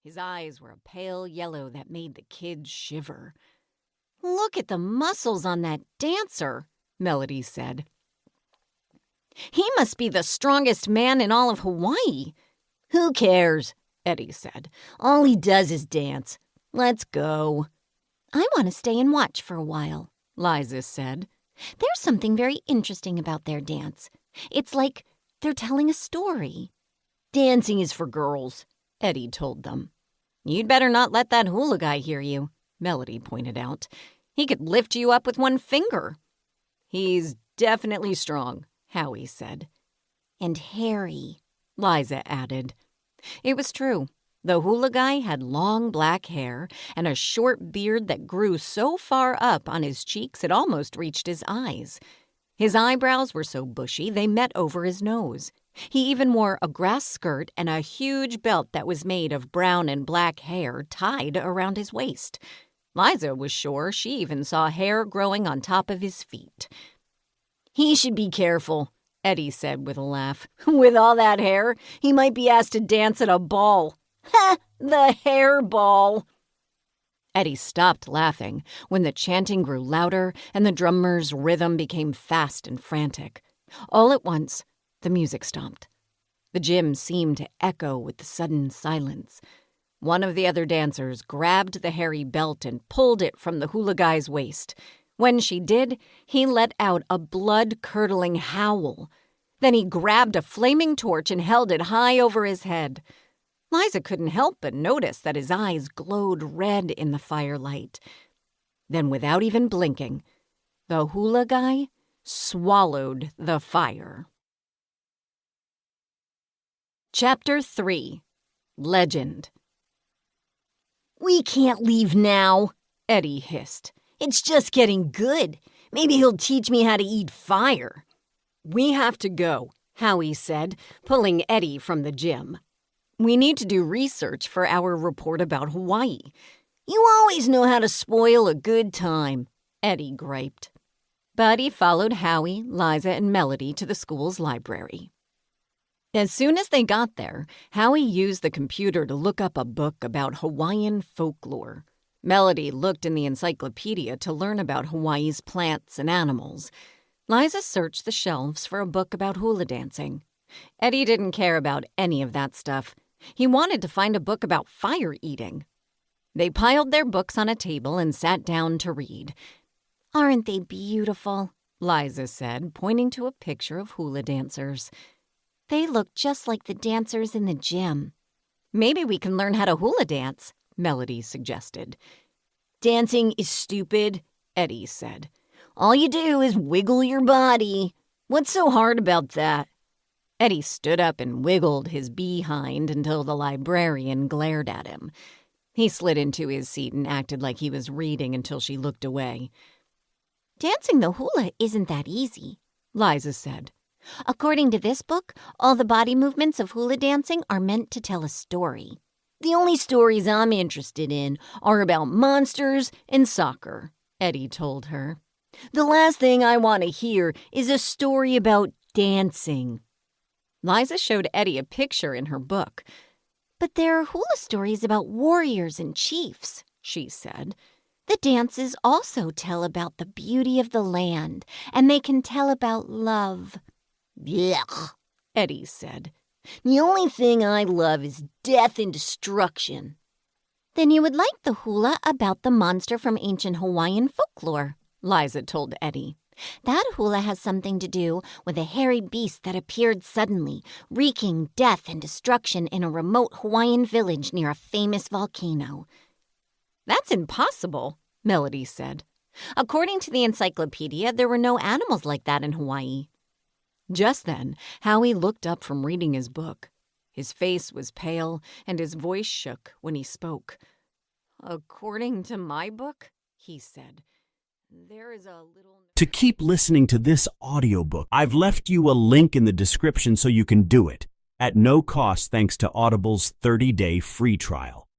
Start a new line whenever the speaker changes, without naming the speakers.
His eyes were a pale yellow that made the kids shiver. "Look at the muscles on that dancer," Melody said. "He must be the strongest man in all of Hawaii." "Who cares?" Eddie said. "All he does is dance. Let's go."
"I want to stay and watch for a while,"
Liza said.
"There's something very interesting about their dance. It's like they're telling a story."
"Dancing is for girls," Eddie told them. "You'd better not let that hula guy hear you," Melody pointed out. "He could lift you up with one finger." "He's definitely strong," Howie said.
"And hairy,"
Liza added. It was true. The hula guy had long black hair and a short beard that grew so far up on his cheeks it almost reached his eyes. His eyebrows were so bushy they met over his nose. He even wore a grass skirt and a huge belt that was made of brown and black hair tied around his waist. Liza was sure she even saw hair growing on top of his feet. "He should be careful," Eddie said with a laugh. "With all that hair, he might be asked to dance at a ball." "Ha! The hair ball!" Eddie stopped laughing when the chanting grew louder and the drummer's rhythm became fast and frantic. All at once, the music stopped. The gym seemed to echo with the sudden silence. One of the other dancers grabbed the hairy belt and pulled it from the hula guy's waist. When she did, he let out a blood-curdling howl. Then he grabbed a flaming torch and held it high over his head. Liza couldn't help but notice that his eyes glowed red in the firelight. Then, without even blinking, the hula guy swallowed the fire. Chapter 3. Legend. "We can't leave now," Eddie hissed. "It's just getting good. Maybe he'll teach me how to eat fire." "We have to go," Howie said, pulling Eddie from the gym. "We need to do research for our report about Hawaii." "You always know how to spoil a good time," Eddie griped. But he followed Howie, Liza, and Melody to the school's library. As soon as they got there, Howie used the computer to look up a book about Hawaiian folklore. Melody looked in the encyclopedia to learn about Hawaii's plants and animals. Liza searched the shelves for a book about hula dancing. Eddie didn't care about any of that stuff. He wanted to find a book about fire eating. They piled their books on a table and sat down to read.
"Aren't they beautiful?"
Liza said, pointing to a picture of hula dancers.
"They look just like the dancers in the gym."
"Maybe we can learn how to hula dance," Melody suggested. "Dancing is stupid," Eddie said. "All you do is wiggle your body. What's so hard about that?" Eddie stood up and wiggled his behind until the librarian glared at him. He slid into his seat and acted like he was reading until she looked away.
"Dancing the hula isn't that easy,"
Liza said.
"According to this book, all the body movements of hula dancing are meant to tell a story."
"The only stories I'm interested in are about monsters and soccer," Eddie told her. "The last thing I want to hear is a story about dancing." Liza showed Eddie a picture in her book.
"But there are hula stories about warriors and chiefs," she said. "The dances also tell about the beauty of the land, and they can tell about love."
"Blech," Eddie said. "The only thing I love is death and destruction."
"Then you would like the hula about the monster from ancient Hawaiian folklore," Liza told Eddie. "That hula has something to do with a hairy beast that appeared suddenly, wreaking death and destruction in a remote Hawaiian village near a famous volcano."
"That's impossible," Melody said. "According to the encyclopedia, there were no animals like that in Hawaii." Just then, Howie looked up from reading his book. His face was pale, and his voice shook when he spoke. "According to my book," he said, "there is a little..."
To keep listening to this audiobook, I've left you a link in the description so you can do it, at no cost thanks to Audible's 30-day free trial.